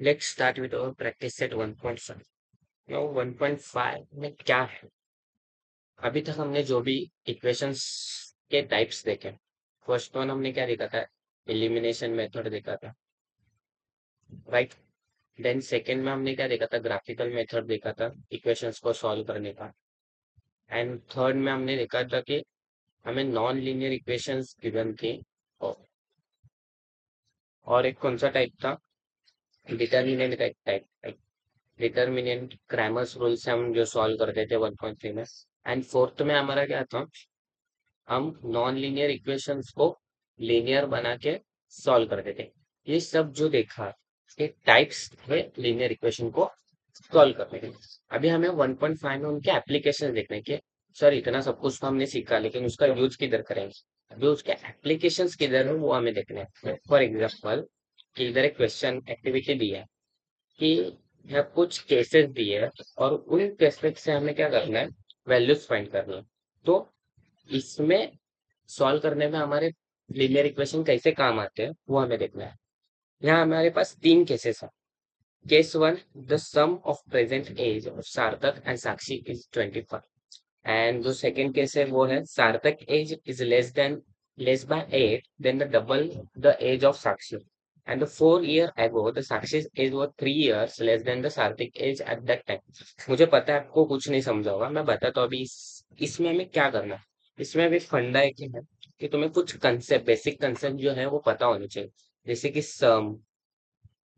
Let's start with our practice set 1.5. Now 1.5 में क्या है? अभी तक हमने जो भी इक्वेशंस के टाइप्स देखे, फर्स्ट वन हमने क्या देखा था? एलिमिनेशन मेथड देखा था, राइट? देन सेकेंड में हमने क्या देखा था? ग्राफिकल मेथड देखा था इक्वेशंस को सॉल्व करने का। एंड थर्ड में हमने देखा था कि हमें नॉन लीनियर इक्वेशंस गिवन थी, और एक कौन सा टाइप था? डिटर्मिनेंट का एक टाइप। डिटर्मिनेंट क्रैमर्स रूल से हम जो सॉल्व करते थे 1.3 में। एंड फोर्थ में हमारा क्या था? हम नॉन लीनियर इक्वेशंस को लीनियर बना के सॉल्व करते थे। ये सब जो देखा, ये टाइप्स थे लीनियर इक्वेशन को सॉल्व करने के। अभी हमें 1.5 में उनके एप्लीकेशन देखने के। सर इतना सब कुछ तो हमने सीखा, लेकिन उसका यूज किधर करेंगे? अभी उसके एप्लीकेशंस किधर है वो हमें देखने हैं। फॉर एग्जाम्पल, कि इधर एक क्वेश्चन एक्टिविटी दी है कि यह कुछ केसेस दिए है, और उन केसेस से हमें क्या करना है? वैल्यूज फाइंड करनी है। तो इसमें सॉल्व करने में हमारे लीनियर इक्वेशन कैसे काम आते हैं वो हमें देखना है। यहाँ हमारे पास तीन केसेस हैं। Case one, the sum of present age of Sarthak and Sakshi is 25। And जो सेकेंड केस है वो है Sarthak age is less by 8 than the double the age of Sakshi. And the 4 year ago, the Sakshi's age was 3 years less than the Sarthik age at that time. मुझे पता है आपको कुछ नहीं समझा होगा, मैं बताता हूँ अभी इसमें हमें क्या करना है। इसमें अभी फंडा है कि तुम्हें कुछ कंसेप्ट, बेसिक कंसेप्ट जो है वो पता होने चाहिए। जैसे कि सम,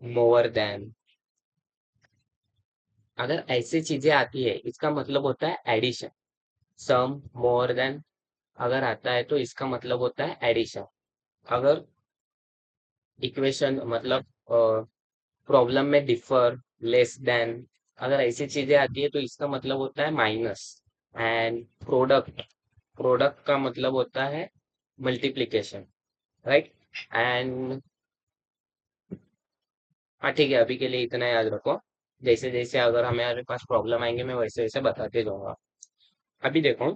मोर देन, अगर ऐसी चीजें आती है इसका मतलब होता है एडिशन। सम, मोर देन अगर आता है तो इसका मतलब होता है एडिशन। अगर इक्वेशन मतलब प्रॉब्लम में डिफर, लेस देन, अगर ऐसी चीजें आती है तो इसका मतलब होता है माइनस। एंड प्रोडक्ट, प्रोडक्ट का मतलब होता है मल्टीप्लीकेशन, राइट? एंड हाँ ठीक है, अभी के लिए इतना याद रखो। जैसे जैसे अगर हमारे पास प्रॉब्लम आएंगे मैं वैसे वैसे बताते जाऊंगा। अभी देखो,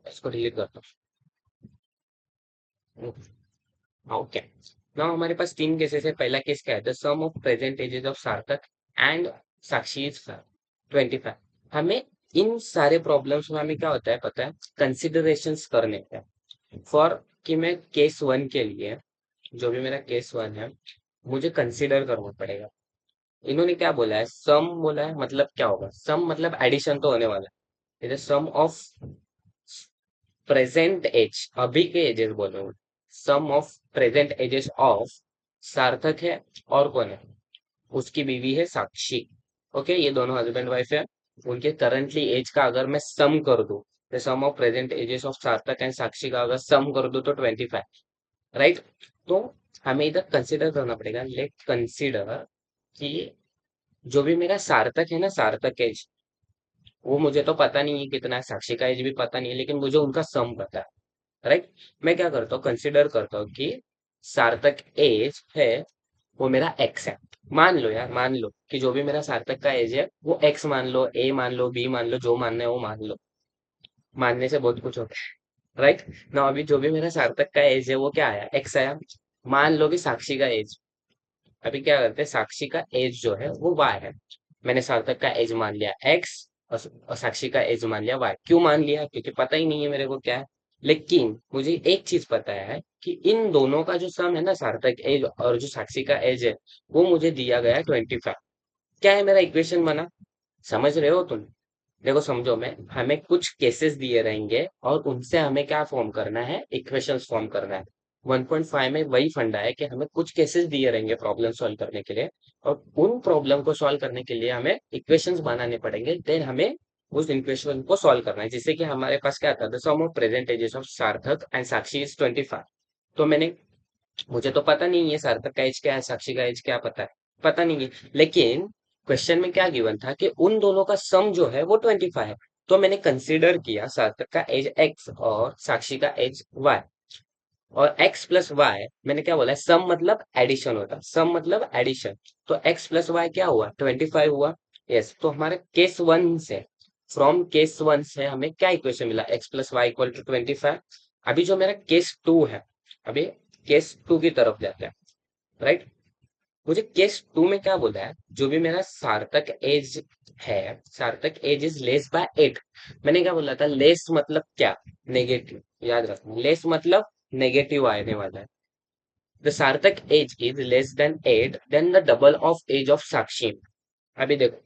इसको डिलीट करता हूँ। ओके, नाउ हमारे पास तीन केसेस है। पहला केस क्या है? The sum of present ages of Sarthak and Sakshi is 25। हमें इन सारे प्रॉब्लम्स में हमें क्या होता है पता है? कंसिडरेशंस करने का। फॉर कि मैं केस वन के लिए, जो भी मेरा केस वन है, मुझे कंसिडर करना पड़ेगा। इन्होंने क्या बोला है? सम बोला है, मतलब क्या होगा? सम मतलब एडिशन तो होने वाला है। इधर सम ऑफ प्रेजेंट एज, अभी के एजेस बोल रहे हूँ। सम ऑफ प्रेजेंट एजेस ऑफ सार्थक है, और कौन है? उसकी बीवी है साक्षी। ओके, ये दोनों हस्बैंड वाइफ है। उनके करंटली एज का अगर मैं सम कर दूं, तो सम of present ages of Sarthak and साक्षी का अगर सम कर दूं तो 25, राइट? तो हमें इधर कंसिडर करना पड़ेगा। लेट कंसिडर कि जो भी मेरा सार्थक है ना, सार्थक एज, वो मुझे तो पता नहीं है कितना है, साक्षी का एज भी पता नहीं है, लेकिन मुझे उनका सम पता है, राइट? मैं क्या करता हूँ? कंसिडर करता हूँ कि सार्थक एज है वो मेरा एक्स है। मान लो यार, मान लो कि जो भी मेरा सार्थक का एज है वो एक्स मान लो, ए मान लो, बी मान लो, जो मानना है वो मान लो। मानने से बहुत कुछ होता है, राइट? ना अभी जो भी मेरा सार्थक का एज है वो क्या आया? एक्स आया। मान लो कि साक्षी का एज, अभी क्या करते हैं, साक्षी का एज जो है वो वाई है। मैंने सार्थक का एज मान लिया एक्स, और साक्षी का एज मान लिया वाई। क्यों मान लिया? क्योंकि पता ही नहीं है मेरे को क्या है। लेकिन मुझे एक चीज पता है कि इन दोनों का जो सम है ना, सार्थक एज और जो साक्षी का एज है, वो मुझे दिया गया है 25। क्या है मेरा इक्वेशन बना? समझ रहे हो तुम? देखो समझो, मैं हमें कुछ केसेस दिए रहेंगे और उनसे हमें क्या फॉर्म करना है? इक्वेशंस फॉर्म करना है। 1.5 में वही फंडा है कि हमें कुछ केसेस दिए रहेंगे प्रॉब्लम सॉल्व करने के लिए, और उन प्रॉब्लम को सॉल्व करने के लिए हमें इक्वेशंस बनाने पड़ेंगे। देन हमें उस इक्वेशन को सॉल्व करना है। जिससे कि हमारे पास क्या था? The sum of present ages of Sarthak and Sakshi is 25। तो मुझे तो पता नहीं है सार्थक का एज क्या है, साक्षी का एज क्या पता है, पता नहीं है। लेकिन क्वेश्चन में क्या गिवन था कि उन दोनों का सम जो है वो 25 है। तो मैंने कंसीडर किया सार्थक का एज एक्स और साक्षी का एज वाई। और एक्स प्लस वाई, मैंने क्या बोला? सम मतलब एडिशन होता है, सम मतलब एडिशन। तो एक्स प्लस वाई क्या हुआ? 25 हुआ। यस, तो हमारे केस वन से, फ्रॉम केस वन से हमें क्या इक्वेशन मिला? X plus y equal to 25। अभी जो मेरा केस टू है, अभी केस टू की तरफ जाते हैं, राइट? मुझे केस टू में क्या बोला है, जो भी मेरा सार्थक एज है, Sarthak age is less by 8। मैंने क्या बोला था, लेस मतलब क्या, नेगेटिव, याद रखना, लेस मतलब नेगेटिव आने वाला है। The Sarthak age is less than 8 than the double of age of Sakshi. अभी देखो,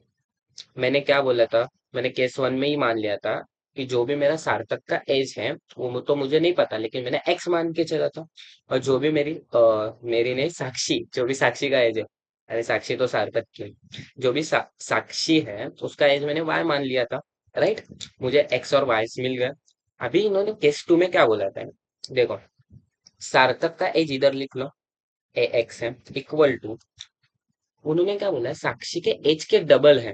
मैंने क्या बोला था, मैंने केस वन में ही मान लिया था कि जो भी मेरा सार्थक का एज है वो तो मुझे नहीं पता, लेकिन मैंने एक्स मान के चला था। और जो भी मेरी नहीं, साक्षी, जो भी साक्षी का एज है, अरे साक्षी तो सार्थक की है। जो भी साक्षी है उसका एज मैंने वाई मान लिया था, राइट। मुझे एक्स और वाई मिल गया। अभी इन्होंने केस टू में क्या बोला था, देखो, सार्थक का एज इधर लिख लो, ए एक्स है, इक्वल टू, उन्होंने क्या बोला है, साक्षी के एज के डबल है।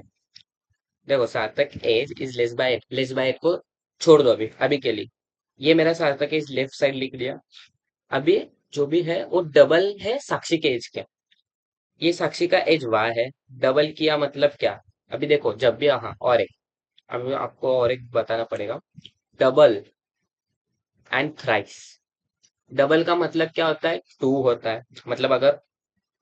देखो, Sarthak age is less by 8, less by 8 को छोड़ दो अभी अभी के लिए। ये मेरा सार्थक एज लेफ्ट साइड लिख दिया। अभी जो भी है वो डबल है साक्षी के एज के। ये साक्षी का एज वाई है, डबल किया मतलब क्या। अभी देखो, जब भी, हाँ, और एक, अभी आपको और एक बताना पड़ेगा, डबल एंड थ्राइस। डबल का मतलब क्या होता है, टू होता है। मतलब अगर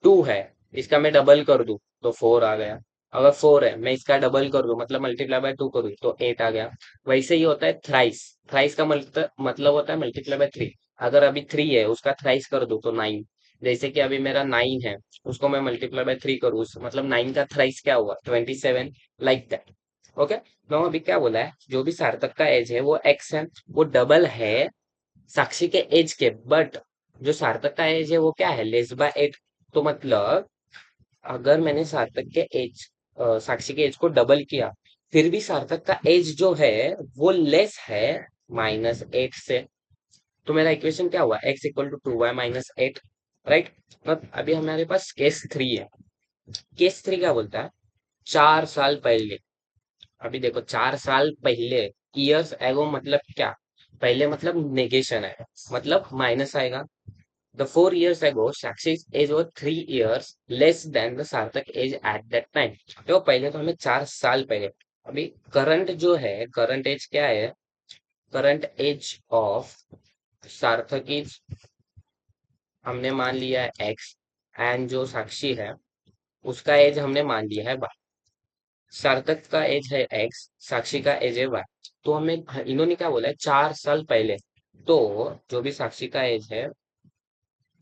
टू है, इसका मैं डबल कर दूं तो फोर आ गया। अगर फोर है, मैं इसका डबल कर दूं, मतलब मल्टीप्लाई बाय टू करूँ तो एट आ गया। वैसे ही होता है थ्राइस। थ्राइस का मतलब होता है मल्टीप्लाई बाय थ्री। अगर अभी थ्री है, उसका थ्राइस कर दूं तो नाइन। जैसे कि अभी मेरा नाइन है, उसको मैं मल्टीप्लाई बाय थ्री करूँ, मतलब नाइन का थ्राइस क्या हुआ, 27, लाइक दैट। ओके। नो, अभी क्या बोला है, जो भी सार्थक का एज है वो एक्स है, वो डबल है साक्षी के एज के, बट जो सार्थक का एज है वो क्या है, लेस बाय 8। तो मतलब अगर मैंने सार्थक के एज, साक्षी के एज को डबल किया, फिर भी सार्थक का एज जो है वो लेस है -8 से। तो मेरा इक्वेशन क्या हुआ, x equal to 2y-8, right. अब अभी हमारे पास केस थ्री है। केस थ्री क्या बोलता है, 4 साल पहले। अभी देखो, 4 साल पहले, ईयर्स एगो मतलब क्या, पहले मतलब नेगेशन है, मतलब माइनस आएगा। The 4 years ago, Sakshi's age was 3 years less than the Sarthak age at that time। देखो, पहले तो हमें 4 साल पहले, अभी करंट जो है, करंट एज क्या है, करंट एज ऑफ सार्थक इज, हमने मान लिया है एक्स, एंड जो साक्षी है उसका एज हमने मान लिया है वाई। सार्थक का एज है एक्स, साक्षी का एज है वाई। तो हमें, इन्होंने क्या बोला है, 4 साल पहले। तो जो भी साक्षी का एज है,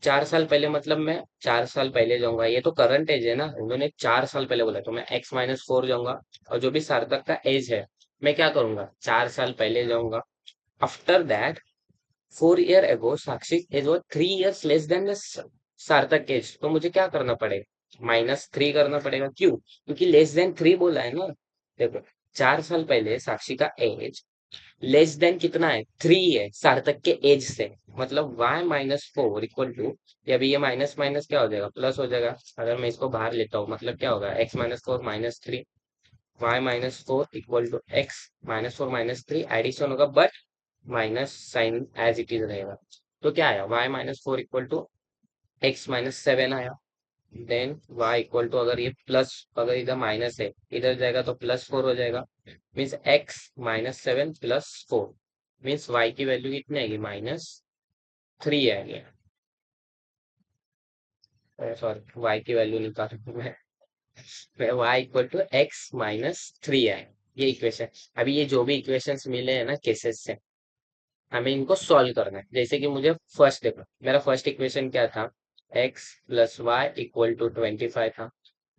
4 साल पहले मतलब मैं 4 साल पहले जाऊंगा, ये तो करंट एज है ना, उन्होंने 4 साल पहले बोला, तो मैं x-4 जाऊंगा। और जो भी सार्थक का एज है, मैं क्या करूंगा, 4 साल पहले जाऊंगा। After that, 4 year ago Sakshi age वो 3 years less than the Sarthak age, तो मुझे क्या करना पड़ेगा, -3 करना पड़ेगा। क्यों, क्योंकि लेस देन 3 बोला है ना। देखो, 4 साल पहले साक्षी का एज लेस देन कितना है, 3 है सार्थक के एज से। मतलब y-4 इक्वल टू, अभी ये माइनस माइनस क्या हो जाएगा, प्लस हो जाएगा। अगर मैं इसको बाहर लेता हूँ, मतलब क्या होगा, x-4 -3, y-4 equal to x-4 -3, addition होगा but minus sign as it is रहेगा। तो क्या आया, y-4 इक्वल टू x-7 आया। देन y इक्वल टू, अगर ये प्लस, अगर इधर माइनस है, इधर जाएगा तो +4 हो जाएगा। मीन्स x-7 +4, मीन्स y की वैल्यू कितनी आएगी, -3 आएगी। सॉरी, y की वैल्यू निकाल रहा हूं मैं y इक्वल टू x-3 आए। ये इक्वेशन, अभी ये जो भी इक्वेशंस मिले हैं ना केसेस से, हमें इनको सॉल्व करना है। जैसे कि मुझे फर्स्ट, देखो मेरा फर्स्ट इक्वेशन क्या था, x + y = 25 था।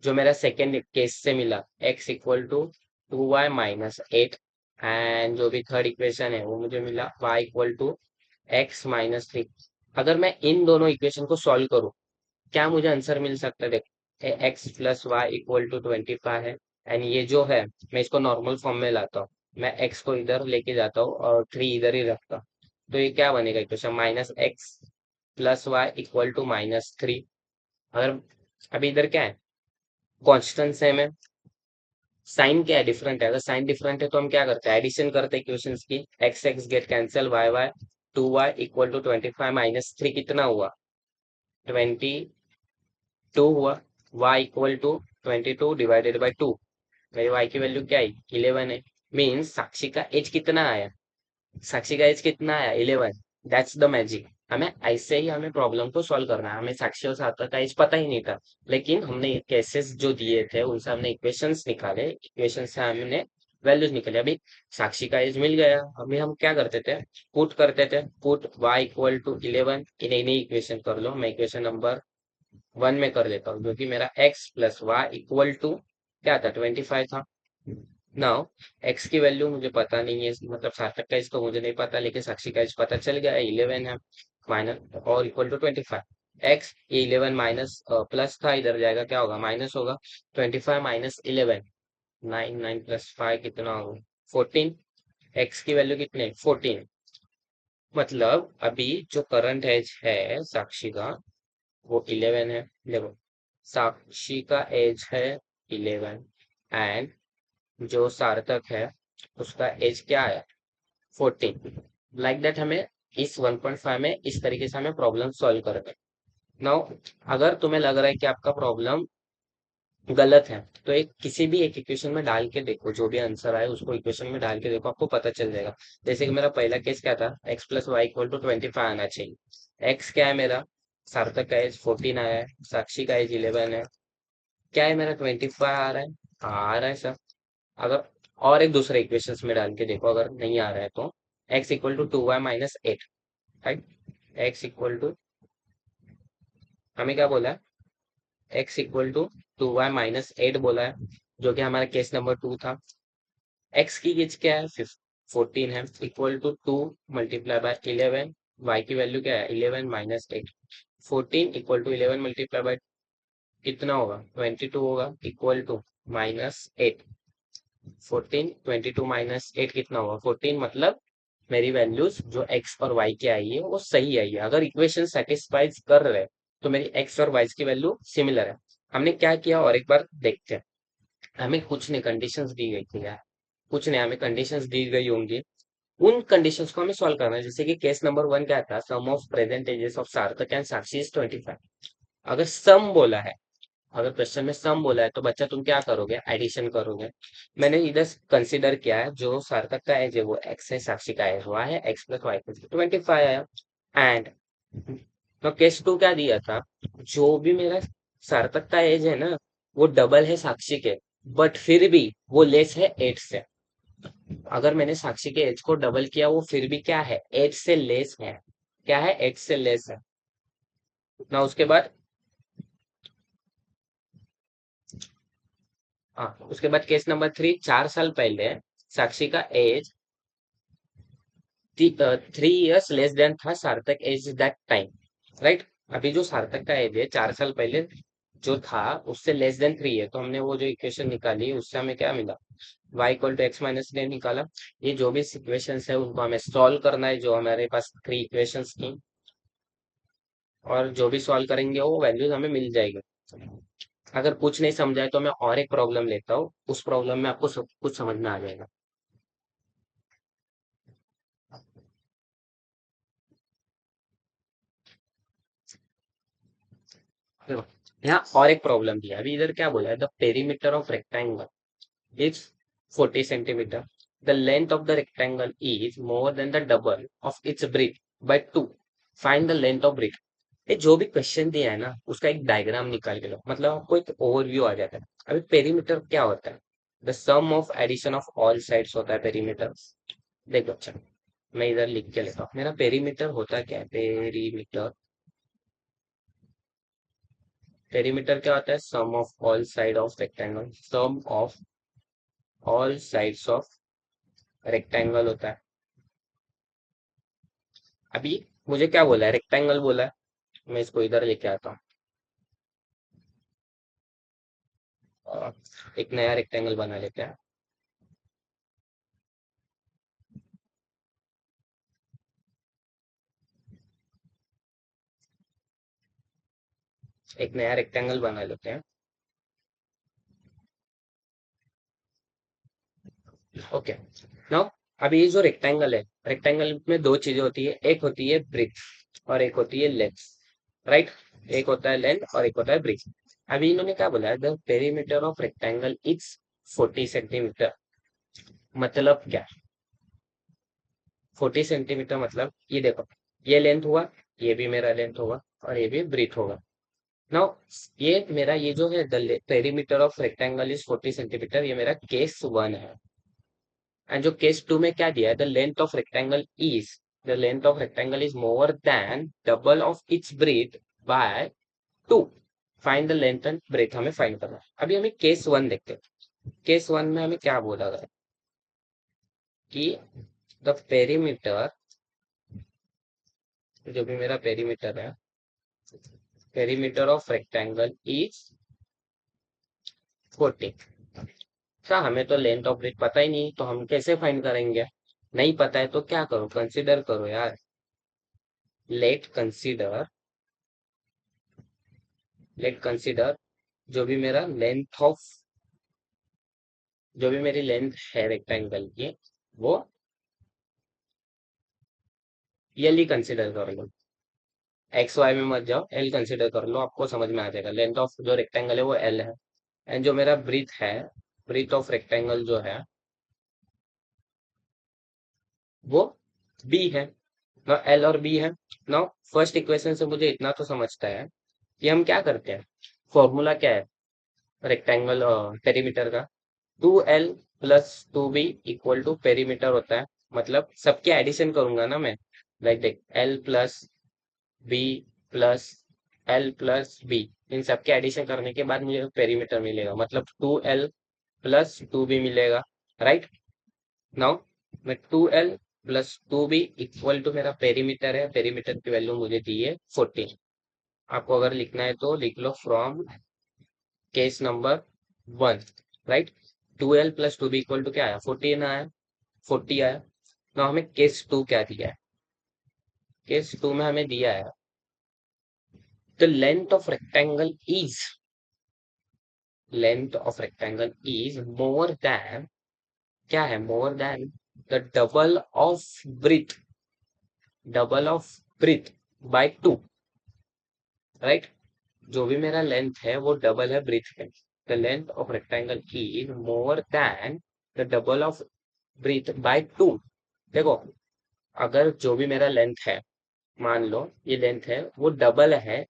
जो मेरा सेकेंड केस से मिला, x = 2y-8, एंड जो भी थर्ड इक्वेशन है वो मुझे मिला y = x-3। अगर मैं इन दोनों इक्वेशन को सॉल्व करूं, क्या मुझे आंसर मिल सकता है, देखो, x + y = 25 है, एंड ये जो है, मैं इसको नॉर्मल फॉर्म में लाता हूँ, मैं x को इधर लेके जाता हूँ और 3 इधर ही रखता हूँ। तो ये क्या बनेगा इक्वेशन, -x + y = -3। अगर अभी इधर क्या है, कॉन्स्टेंट सेम है, साइन क्या है, डिफरेंट है। अगर साइन डिफरेंट है तो हम क्या करते हैं, एडिशन करते हैं इक्वेशंस की, x x get cancel, y 2y = 25 - 3 कितना हुआ, 22 हुआ। y = 22 मेरी y की वैल्यू क्या आई, 11 है। मीन्स साक्षी का एज कितना आया, साक्षी का एज कितना आया, 11। That's the magic. हमें ऐसे ही हमें प्रॉब्लम को सॉल्व करना है। हमें साक्षी और सार्थक का एज पता ही नहीं था, लेकिन हमने केसेस जो दिए थे उनसे हमने इक्वेशंस निकाले, इक्वेशन से हमने वैल्यूज निकाले। अभी साक्षी का एज मिल गया, अभी हम क्या करते थे, पुट करते थे, पुट y इक्वल टू 11 इन्हीं इक्वेशन कर लो। मैं इक्वेशन नंबर 1 में कर लेता हूँ, जो कि मेरा x plus y equal to क्या था, 25 था। नाउ x की वैल्यू मुझे पता नहीं है, मतलब सार्थक का इसको मुझे नहीं पता, लेकिन साक्षी का इस पता चल गया है, 11 है, माइनस और इक्वल टू 25। x ये 11 माइनस प्लस था, इधर जाएगा क्या होगा, माइनस होगा। 25 माइनस 11, 9, 9 प्लस 5 कितना होगा, 14। x की वैल्यू कितने, 14। मतलब अभी जो करंट एज है साक्षी का वो 11 है। देखो, साक्षी का एज है 11 एंड जो सार्थक है उसका एज क्या है, 14। लाइक दैट हमें इस 1.5 में इस तरीके से हमें प्रॉब्लम सॉल्व करना है। नाउ अगर तुम्हें लग रहा है कि आपका प्रॉब्लम गलत है, तो एक किसी भी एक इक्वेशन में डाल के देखो, जो भी आंसर आए उसको इक्वेशन में डाल के देखो, आपको पता चल जाएगा। जैसे कि मेरा पहला केस क्या था, x plus y equal to 25 आना चाहिए। एक्स क्या है मेरा, सार्थक का एज 14 आया है, साक्षी का एज 11 है, क्या है मेरा 25 आ रहा है। हाँ आ रहा है सर। अगर और एक दूसरे इक्वेशंस में डाल के देखो, अगर नहीं आ रहा है तो x equal to 2y minus 8, right. x equal to, हमें क्या बोला है, x equal to 2y minus 8 बोला है, जो कि हमारा केस नंबर 2 था। x की एज क्या है, 14 है, equal to 2 multiply by 11, y की वैल्यू क्या है, 11 minus 8। 14 equal to 11 multiply by कितना होगा, 22 होगा, इक्वल टू माइनस 8। 14, 22 माइनस 8 कितना होगा, 14। मतलब मेरी वैल्यूज जो x और y की आई है वो सही आई है। अगर इक्वेशन सेटिस्फाइज कर रहे हैं तो मेरी x और y की वैल्यू सिमिलर है। हमने क्या किया और एक बार देखते हैं। हमें कुछ नहीं कंडीशंस दी गई थी यार, कुछ नहीं, हमें कंडीशंस दी गई होंगी, उन कंडीशंस को हमें सॉल्व करना है। जैसे कि केस नंबर 1 क्या था, सम of present ages of Sarthak and Sakshi is 25। अगर सम बोला है, अगर क्वेश्चन में सम बोला है तो बच्चा तुम क्या करोगे, एडिशन करोगे। मैंने इधर कंसीडर किया है, जो सार्थक का एज है वो x है, साक्षी का एज y है, x प्लस वाई प्लस 25 आया। एंड तो केस 2 क्या दिया था, जो भी मेरा सार्थक का एज है ना वो डबल है साक्षी के, बट फिर भी वो लेस है 8 से। अगर मैंने साक्षी के एज को डबल किया वो फिर भी क्या है, 8 से लेस है। क्या है, 8 से लेस है ना। उसके बाद हाँ, उसके बाद केस नंबर 3, 4 साल पहले साक्षी का एज 3 इयर्स लेस देन था सार्थक एज दैट टाइम, राइट। अभी जो सार्थक का एज है 4 साल पहले जो था उससे लेस देन 3 है, तो हमने वो जो इक्वेशन निकाली उससे हमें क्या मिला, y equal to x minus निकाला। ये जो भी इक्वेशंस है उनको हमें सॉल्व करना है, जो हमारे पास 3 इक्वेशंस थी, और जो भी सॉल्व करेंगे वो वैल्यूज हमें मिल जाएगी। अगर कुछ नहीं समझा है तो मैं और एक प्रॉब्लम लेता हूँ, उस प्रॉब्लम में आपको सब कुछ समझ में आ जाएगा। देखो, यहाँ और एक प्रॉब्लम दिया है। अभी इधर क्या बोला है, the perimeter of rectangle is 40 centimeter. The length of the rectangle is more than the double of its breadth by 2. Find the length of breadth. ये जो भी क्वेश्चन दिया है ना उसका एक डायग्राम निकाल के लो, मतलब आपको एक ओवरव्यू आ जाता है। अभी पेरीमीटर क्या होता है, the sum of addition of all sides होता है पेरीमीटर। देखो अच्छा, मैं इधर लिख के लेता हूँ, मेरा पेरीमीटर होता है क्या है, पेरीमीटर, पेरीमीटर क्या होता है, sum of all side of rectangle, sum of all sides of rectangle होता है। अभी मुझे क्या बोला है, रेक्टेंगल बोला है, मैं इसको इधर लेके आता हूँ। एक नया रेक्टेंगल बना लेते हैं। एक नया रेक्टेंगल बना लेते हैं। ओके, नाउ अभी ये जो रेक्टेंगल है, रेक्टेंगल में दो चीजें होती है, एक होती है ब्रिथ और एक होती है लेंथ, राइट। एक होता है लेंथ और एक होता है ब्रिथ। अभी इन्होंने क्या बोला है, the perimeter of rectangle is 40 centimetre. मतलब क्या, 40 सेंटीमीटर मतलब ये देखो, ये लेंथ हुआ, ये भी मेरा लेंथ होगा और ये भी ब्रीथ होगा। नाउ ये मेरा ये जो है the perimeter of rectangle is 40 centimetre, ये मेरा केस 1 है। एंड जो केस 2 में क्या दिया है, the length of rectangle is more than double of its breadth by 2। Find the length and breadth हमें फाइंड करना है। अभी हमें केस 1 देखते हैं। केस 1 में हमें क्या बोला गया कि द पेरीमीटर, जो भी मेरा पेरीमीटर है, पेरीमीटर ऑफ रेक्टेंगल इज 40। अच्छा, हमें तो लेंथ ऑफ ब्रेथ पता ही नहीं, तो हम कैसे फाइंड करेंगे? नहीं पता है तो क्या करो, कंसिडर करो यार। लेट कंसिडर लेट कंसिडर जो भी मेरा लेंथ ऑफ, जो भी मेरी लेंथ है रेक्टेंगल की, वो एल ही कंसिडर कर लो। एक्स वाई में मत जाओ, एल कंसिडर कर लो, आपको समझ में आ जाएगा। लेंथ ऑफ जो रेक्टेंगल है वो एल है, एंड जो मेरा ब्रीथ है, ब्रीथ ऑफ रेक्टेंगल जो है वो बी है। ना एल और बी है। ना फर्स्ट इक्वेशन से मुझे इतना तो समझता है कि हम क्या करते हैं, फॉर्मूला क्या है रेक्टेंगल पेरीमीटर का, 2l plus 2b equal to perimeter होता है। मतलब सबके एडिशन करूंगा ना मैं, लाइक देख l plus B plus L plus B, इन सबके एडिशन करने के बाद मुझे पेरीमीटर मिलेगा, मतलब 2l प्लस 2b मिलेगा। राइट नाउ मैं 2l plus 2b equal to मेरा पेरीमीटर है, पेरीमीटर की वैल्यू मुझे दी है 14। आपको अगर लिखना है तो लिख लो from case number 1। Right, 2l plus 2b equal to क्या आया, 14 आया, 40 आया। ना हमें केस 2 क्या दिया है, केस 2 में हमें दिया है the length of rectangle is more than, क्या है, more than the double of breadth by 2। Right, जो भी मेरा लेंथ है वो डबल है ब्रीथ के। The length of rectangle is more than the double of breadth by 2। देखो, अगर जो भी मेरा लेंथ है, मान लो ये लेंथ है वो डबल है,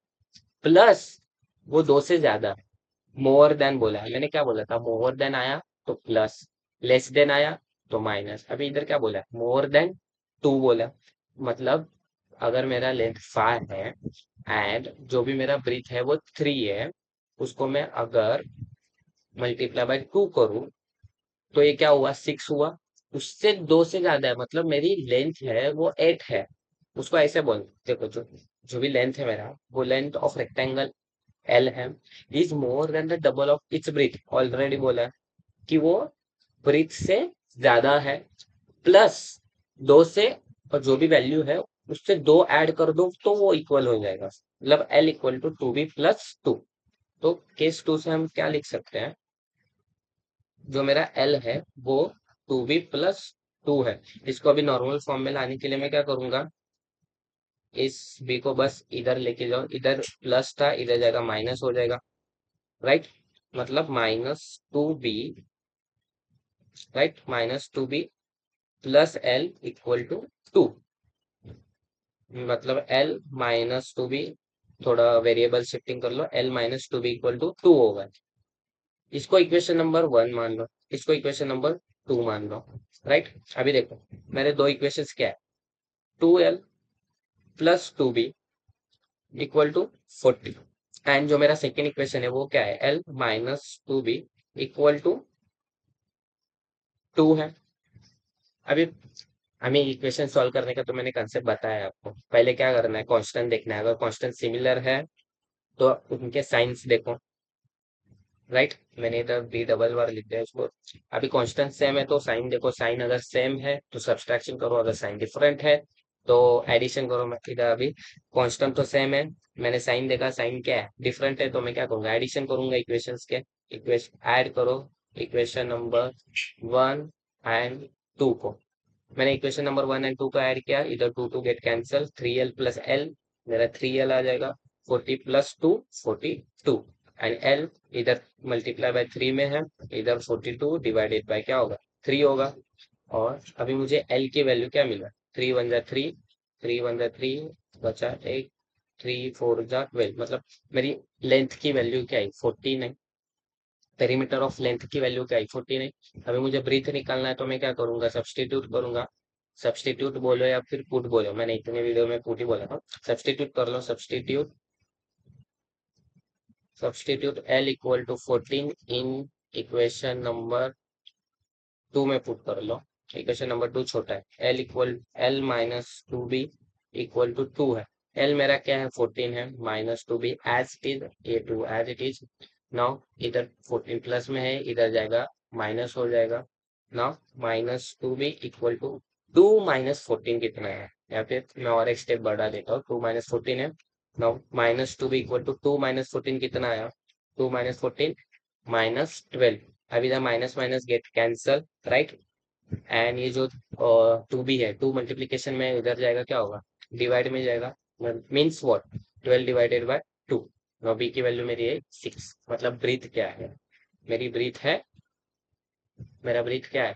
प्लस वो 2 से ज्यादा है। मोर देन बोला है, मैंने क्या बोला था, मोर देन आया तो प्लस, लेस देन आया तो माइनस। अभी इधर क्या बोला, मोर देन 2 बोला। मतलब अगर मेरा लेंथ 5 है एंड जो भी मेरा ब्रीथ है वो 3 है, उसको मैं अगर मल्टीप्लाई बाय 2 करूं तो ये क्या हुआ, 6 हुआ। उससे 2 से ज्यादा है, मतलब मेरी लेंथ है वो 8 है। उसको ऐसे बोल, देखो जो जो भी लेंथ है मेरा, वो लेंथ ऑफ रेक्टेंगल एल है, is more than the double of its breadth. Already बोला है कि वो ब्रीथ से ज्यादा है, प्लस 2 से, और जो भी वैल्यू है उससे 2 ऐड कर दो तो वो इक्वल हो जाएगा, मतलब L equal to 2b plus 2। तो केस 2 से हम क्या लिख सकते हैं, जो मेरा एल है वो 2b प्लस 2 है। इसको अभी नॉर्मल फॉर्म में लाने के लिए मैं क्या करूंगा, इस b को बस इधर लेके जाओ, इधर प्लस था इधर जाएगा माइनस हो जाएगा। राइट, मतलब -2b, right, -2b plus l equal to 2। मतलब एल -2b, थोड़ा वेरिएबल शिफ्टिंग कर लो, एल -2b इक्वल टू 2 होगा। इसको इक्वेशन नंबर 1 मान लो, इसको इक्वेशन नंबर 2 मान लो। राइट, अभी देखो मेरे दो इक्वेशंस क्या है, 2l plus 2b equal to 40, and जो मेरा सेकेंड इक्वेशन है वो क्या है, एल -2b इक्वल टू 2 है। अभी हमें इक्वेशन सॉल्व करने का तो मैंने कंसेप्ट बताया आपको। पहले क्या करना है, कांस्टेंट देखना है, अगर कांस्टेंट सिमिलर है तो उनके साइंस देखो। राइट, मैंने इधर बी डबल बार लिख दिया इसको। अभी कांस्टेंट सेम है तो साइन देखो, साइन अगर सेम है तो सब्सट्रैक्शन करो, अगर साइन डिफरेंट है तो एडिशन करो। मैं इधर अभी कांस्टेंट तो सेम है, मैंने साइन देखा, साइन क्या है, डिफरेंट है, तो मैं क्या करूंगा, एडिशन करूंगा इक्वेशंस के। इक्वेशन ऐड करो, इक्वेशन नंबर 1 एंड 2 को। मैंने इक्वेशन नंबर 1 एंड 2 को ऐड किया, इधर 2 get cancel, 3l plus L, मेरा 3l आ जाएगा, 40 प्लस 2 42, एंड एल इधर मल्टीप्लाई बाय 3 में है, इधर 42 डिवाइडेड बाय क्या होगा, 3 होगा। और अभी मुझे एल की वैल्यू क्या मिला, 3 1 जा 3, 3 वन जा 3, बचा 8, 3 4 जा 12, मतलब मेरी लेंथ की वैल्यू क्या आई 14 है। पेरीमीटर ऑफ लेंथ की वैल्यू क्या आई 14 है। अभी मुझे ब्रीथ निकालना है तो मैं क्या करूंगा, सब्सटीट्यूट करूंगा। सब्सटीट्यूट बोलो या फिर पुट बोलो, मैंने इतने वीडियो में पुट ही बोला था। सब्सटीट्यूट कर लो, substitute L equal to 14 in equation number 2 में पुट कर लो। इक्वेशन नंबर 2 छोटा है, l minus 2 b equal to 2 है। एल मेरा क्या है 14 है, minus 2 b as it is, a 2 as it is. Now इधर 14 प्लस में है, इधर जाएगा माइनस हो जाएगा। Now minus 2 b equal to 2 minus 14 कितना है, या फिर मैं और एक स्टेप बढ़ा देता हूँ, 2 माइनस 14 है। Now minus 2 b equal to 2 minus 14 कितना आया, 2 माइनस 14 माइनस 12। अभी इधर minus minus get cancel, right. And ये जो 2 बी है, 2 मल्टीप्लीकेशन में इधर जाएगा क्या होगा, डिवाइड में जाएगा। Means what, 12 divided by 2। और बी की वैल्यू मेरी है 6। मतलब ब्रीथ क्या है, मेरी ब्रीथ है, मेरा ब्रीथ क्या है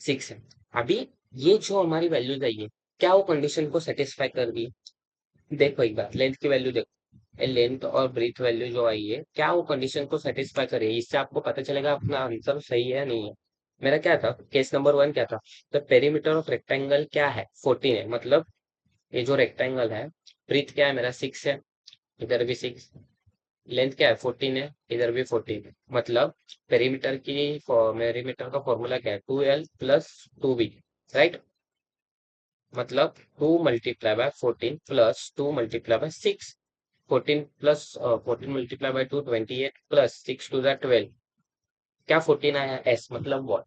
6 है। अभी ये जो हमारी वैल्यूज आई है, क्या वो कंडीशन को सेटिस्फाई कर दी। देखो एक बार लेंथ की वैल्यू देखो, लेंथ और ब्रीथ वैल्यू जो आई है, क्या वो कंडीशन को सेटिस्फाई करे, इससे आपको पता चलेगा अपना आंसर सही है या नहीं है। मेरा क्या था, केस नंबर 1 क्या था, द पेरीमीटर ऑफ रेक्टेंगल क्या है 14 है, मतलब ये जो रेक्टेंगल है, ब्रीथ क्या है मेरा 6 है, इधर भी 6, लेंथ क्या है 14 है, इधर भी 14 है। मतलब पेरीमीटर का फॉर्मूला क्या है 2l प्लस 2b, राइट। मतलब 2 multiply by 14 plus 2 multiply by 6। 14 plus 14 multiply by 2 28 plus 6 to the 12, क्या 14 आया एस, मतलब व्हाट,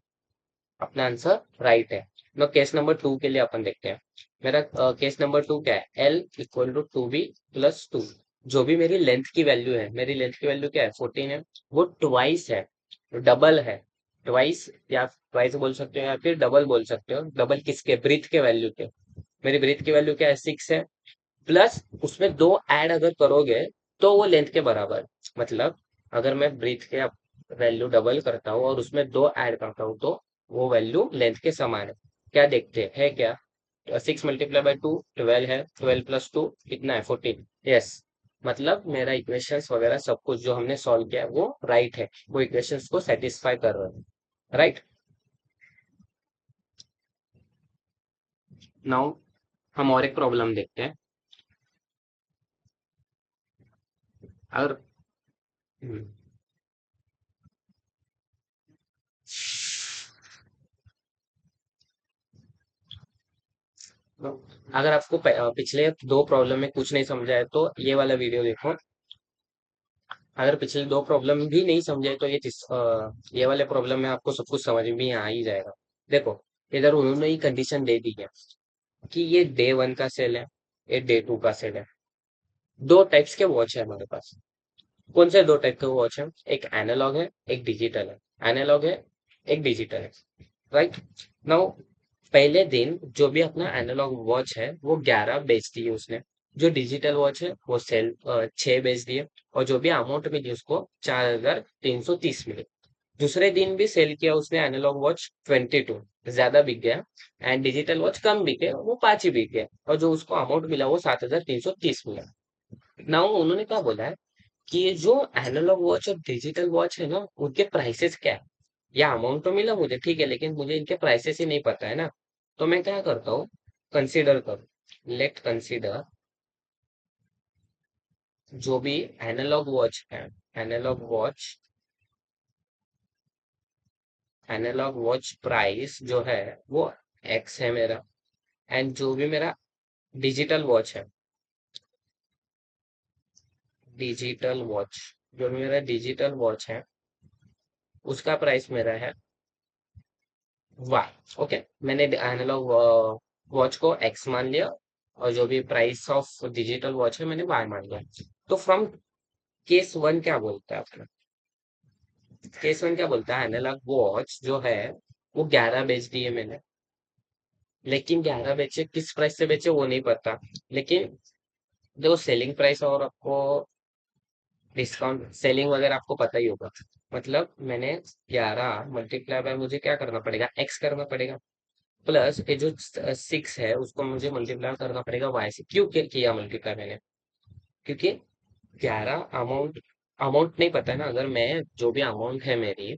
अपना आंसर राइट है। नो केस नंबर 2 के लिए अपन देखते हैं। मेरा केस नंबर 2 क्या है, L equal to 2b plus 2। जो भी मेरी लेंथ की वैल्यू है, मेरी लेंथ की वैल्यू क्या है 14 है, वो ट्वाइस है, डबल है। ट्वाइस या ट्वाइस बोल सकते हो या फिर डबल बोल सकते हो। डबल किसके, ब्रीथ के वैल्यू के। मेरी ब्रीथ की वैल्यू क्या है 6 है, प्लस उसमें 2 ऐड अगर करोगे तो वो लेंथ के बराबर। मतलब अगर मैं ब्रीथ के वैल्यू डबल करता हूँ और उसमें 2 ऐड करता हूँ तो वो वैल्यू लेंथ के समान है। क्या देखते हैं, है क्या, 6 मल्टीप्लाई बाय 2 12 है, 12 प्लस 2 कितना है 14। यस, मतलब मेरा इक्वेशंस वगैरह सब कुछ जो हमने सॉल्व किया है वो राइट है, वो इक्वेशंस को सेटिस्फाई कर रहे हैं, राइट। नाउ हम और एक प्रॉब्लम देखते हैं। अगर हम्म, तो अगर आपको पिछले 2 प्रॉब्लम में कुछ नहीं समझा है तो ये वाला वीडियो देखो। अगर पिछले 2 प्रॉब्लम भी नहीं समझे तो ये वाले प्रॉब्लम में आपको सब कुछ समझ में भी आ ही जाएगा। देखो इधर उन्होंने ही कंडीशन दे दी है कि ये डे 1 का सेल है, ये डे 2 का सेल है। 2 टाइप्स के वॉच है हमारे पास। कौन से 2 टाइप के वॉच है, एक एनालॉग है एक डिजिटल है। एनालॉग है, एक डिजिटल है, राइट। नाउ पहले दिन जो भी अपना एनालॉग वॉच है वो 11 बेच दिए उसने। जो डिजिटल वॉच है वो 6 बेच दिए। और जो भी अमाउंट मिली उसको 4,330 मिले। दूसरे दिन भी सेल किया उसने एनालॉग वॉच 22, ज्यादा बिक गया। एंड डिजिटल वॉच कम बिके, वो 5 ही बिक गया। और जो उसको अमाउंट मिला वो 7,330 मिला। ना उन्होंने क्या बोला है कि ये जो एनालॉग वॉच और डिजिटल वॉच है ना, उनके प्राइसेस क्या है। या अमाउंट तो मिला मुझे, ठीक है, लेकिन मुझे इनके प्राइसेस ही नहीं पता है ना। तो मैं क्या करता हूँ, कंसीडर करो, लेट कंसीडर जो भी एनालॉग वॉच है, analog watch analog watch price जो है वो एक्स है मेरा। एंड जो भी मेरा डिजिटल वॉच है, डिजिटल वॉच जो भी मेरा डिजिटल वॉच है उसका प्राइस मेरा है वाह। ओके, मैंने एनालॉग वॉच को एक्स मान लिया और जो भी प्राइस ऑफ डिजिटल वॉच है मैंने वाई मान लिया। तो फ्रॉम केस 1 क्या बोलता है अपना, केस 1 क्या बोलता है, एनालॉग वॉच जो है वो 11 बेच दी है मैंने। लेकिन 11 बेचे किस प्राइस से बेचे वो नहीं पता। लेकिन जो सेलिंग प्राइस और आपको डिस्काउंट सेलिंग वगैरह आपको पता ही होगा। मतलब मैंने 11 मल्टीप्लाई बाय, मुझे क्या करना पड़ेगा, एक्स करना पड़ेगा। प्लस ये जो 6 है उसको मुझे मल्टीप्लाई करना पड़ेगा वाई से। क्यों किया मल्टीप्लाई मैंने? क्योंकि 11 अमाउंट, अमाउंट नहीं पता है ना। अगर मैं जो भी अमाउंट है मेरी,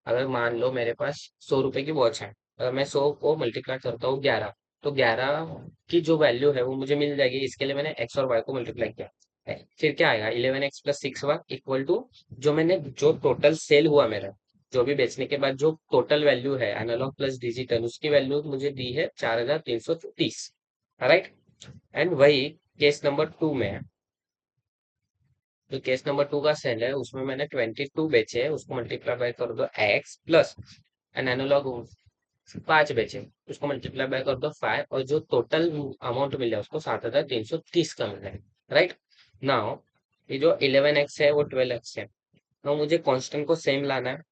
अगर मान लो मेरे पास 100 रुपए की वॉच है, अगर मैं 100 को मल्टीप्लाई करता हूँ 11, तो 11 की जो वैल्यू है वो मुझे मिल जाएगी। इसके लिए मैंने एक्स और वाई को मल्टीप्लाई किया। फिर क्या आएगा? 11x plus 6y equal to, जो टोटल सेल हुआ मेरा, जो भी बेचने के बाद जो टोटल वैल्यू है एनालॉग प्लस डिजिटल, उसकी वैल्यू मुझे दी है 4330। राइट। एंड वही केस नंबर 2 में है। जो केस नंबर 2 का सेल है उसमें मैंने 22 बेचे हैं, उसको मल्टीप्लाई बाय कर दो एक्स प्लस एन एनालॉग 5 बेचे, उसको मल्टीप्लाई बाय कर दो 5, और जो टोटल अमाउंट मिला उसको 7330 का मिला है। राइट। नाउ ये जो 11x है वो 12x है। नाउ मुझे कांस्टेंट को सेम लाना है।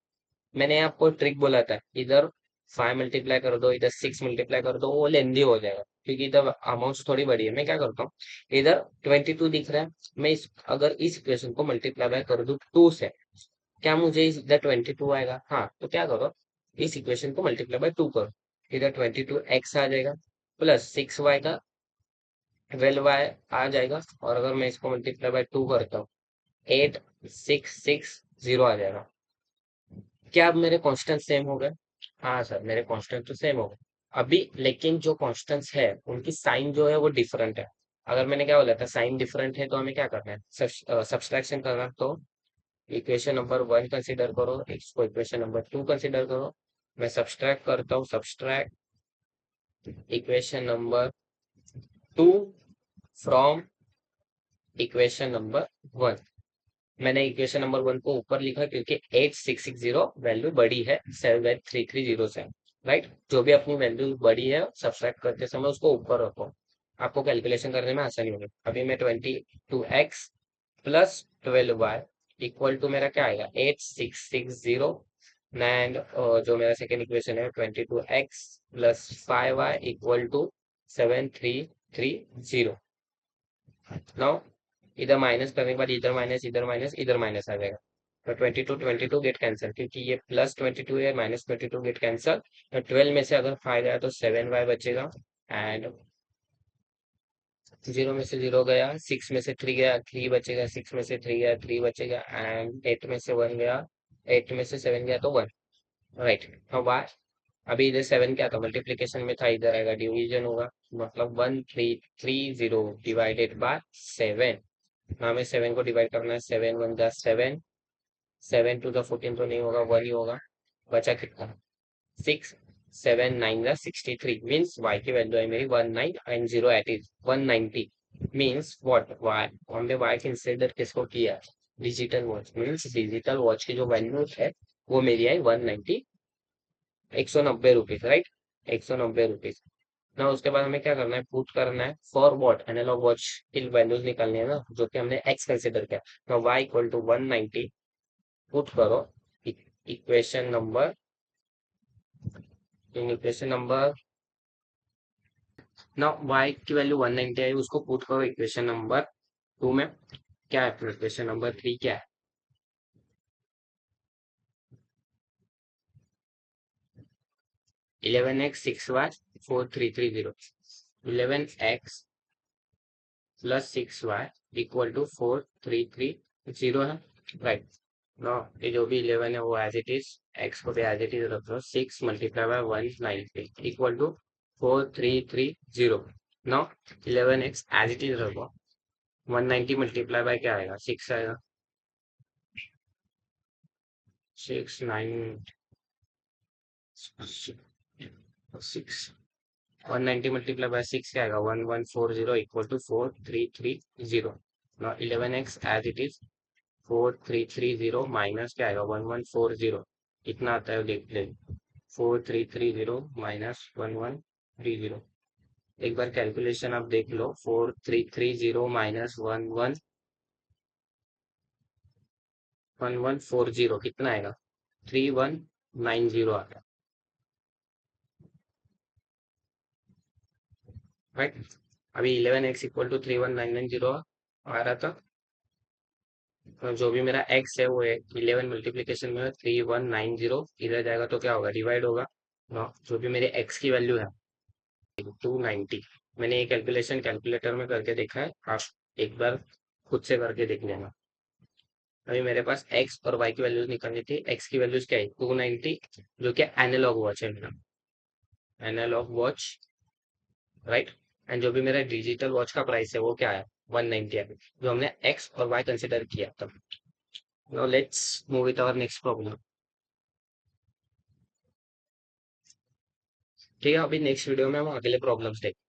मैंने आपको ट्रिक बोला था, इधर 5 मल्टीप्लाई कर दो, इधर 6 मल्टीप्लाई कर दो, वो लेंदी हो जाएगा क्योंकि इधर अमाउंट थोड़ी बड़ी है। मैं क्या करता हूँ, इधर 22 दिख रहा है, मैं अगर इस इक्वेशन को मल्टीप्लाई बाय कर दूं 2 से, क्या मुझे इधर 22 आएगा? हाँ, तो क्या करो, इस इक्वेशन को मल्टीप्लाई बाय 2 करो, इधर 22x आ जाएगा, प्लस 6y का 12y आ जाएगा, और अगर मैं इसको मल्टीप्लाई बाय 2 करता हूँ 8660 आ जाएगा। क्या अब मेरे कांस्टेंट सेम हो गए? हाँ सर, मेरे कांस्टेंट तो सेम हो गए अभी, लेकिन जो कांस्टेंट्स है उनकी साइन जो है वो डिफरेंट है। अगर मैंने क्या बोला था, साइन डिफरेंट है तो हमें क्या करना है, सब्सट्रैक्शन करना है। तो इक्वेशन नंबर 1 कंसीडर करो, इसको इक्वेशन नंबर 2 कंसीडर करो। मैं सब्सट्रैक्ट करता हूँ, subtract equation number 2 from equation number 1। मैंने इक्वेशन नंबर 1 को ऊपर लिखा क्योंकि 8660 वैल्यू बड़ी है 7330 से। राइट। जो भी अपनी वैल्यू बड़ी है सब्सट्रैक्ट करते समय उसको ऊपर रखो, आपको कैलकुलेशन करने में आसानी होगी। अभी मैं 22x plus 12y equal to मेरा क्या आएगा, 8660। एंड जो मेरा सेकेंड इक्वेशन है 22x plus 5y equal to 7330। Now इधर माइनस करने के बाद इधर माइनस, इधर माइनस, इधर माइनस आ जाएगा। तो 22 गेट कैंसिल, क्योंकि ये प्लस 22 है, माइनस 22 गेट कैंसिल। तो 12 में से अगर 5 गया तो 7y बचेगा। एंड 0 में से 0 गया, 6 में से 3 गया, 3 बचेगा, 6 में से 3 गया, 3 बचेगा। एंड 8 में से 1 गया, 8 में से 7 गया तो 1। राइट। अब वाई, अभी इधर 7 क्या था, मल्टीप्लीकेशन में था, इधर आएगा डिवीजन होगा, मतलब 1330 डिवाइडेड बाय 7। हमें 7 को डिवाइड करना है, 7 1 जा 7, 7 टू द 14 तो नहीं होगा, 1 ही होगा। बचा कितना, 6, 7 9 जा 63, मीन्स y की वैल्यू है मेरी 19 and 0 at is 190। Means what, y, हमने y कंसिडर किसको किया, digital watch. Means digital watch की जो वैल्यू है वो मेरी आई 190, 190 रुपीज। राइट। 190 रुपीज। ना उसके बाद हमें क्या करना है, पुट करना है फॉर वॉट, एनालॉग वॉच की वैल्यूज निकालनी है ना, जो कि हमने एक्स कंसिडर किया। ना y इक्वल टू 190 पुट करो, इक्वेशन नंबर, इक्वेशन नंबर, ना y की वैल्यू 190 आई, उसको पुट करो इक्वेशन नंबर 2 में। क्या है इक्वेशन नंबर 3 क्या है, 11x 6y 4330, 11x plus 6y equal to 4330 है। राइट। नो, ये जो भी 11 है वो एज इट इज, एक्स को भी एज इट इज रख दो, 6 multiply by 190 equal to 4330। No, 11x as it is रखो, 190 मल्टीप्लाई बाय क्या आएगा, 6 आएगा, 6 9 6, 190 मल्टीप्लाई बाय 6 क्या आएगा, 1140 equal to 4330। No, 11x as it is 4330 minus क्या आएगा, 1140 कितना आता है वो देख ले, 4330 माइनस 1130। एक बार कैलकुलेशन आप देख लो, 4330 माइनस 1140 कितना आएगा, 3190 आ गया। राइट। अभी 11x इक्वल टू 31990 आ रहा था, तो जो भी मेरा x है वो 11 मल्टीप्लीकेशन में 3190 इधर जाएगा तो क्या होगा, डिवाइड होगा। ना, जो भी मेरे एक्स की वैल्यू है 290। मैंने ये कैलकुलेशन कैलकुलेटर में करके देखा है, आप एक बार खुद से करके देख लेना। अभी मेरे पास एक्स और वाई की वैल्यूज निकालनी थी। एक्स की वैल्यूज क्या है 290, जो कि एनालॉग वॉच है मेरा, एनालॉग वॉच, राइट। एंड जो भी मेरा डिजिटल वॉच का प्राइस है वो क्या है 190 है, जो हमने एक्स और वाई कंसिडर किया तब। Now let's move with our next problem. ठीक है, अभी नेक्स्ट वीडियो में हम अगले प्रॉब्लम्स देखते हैं।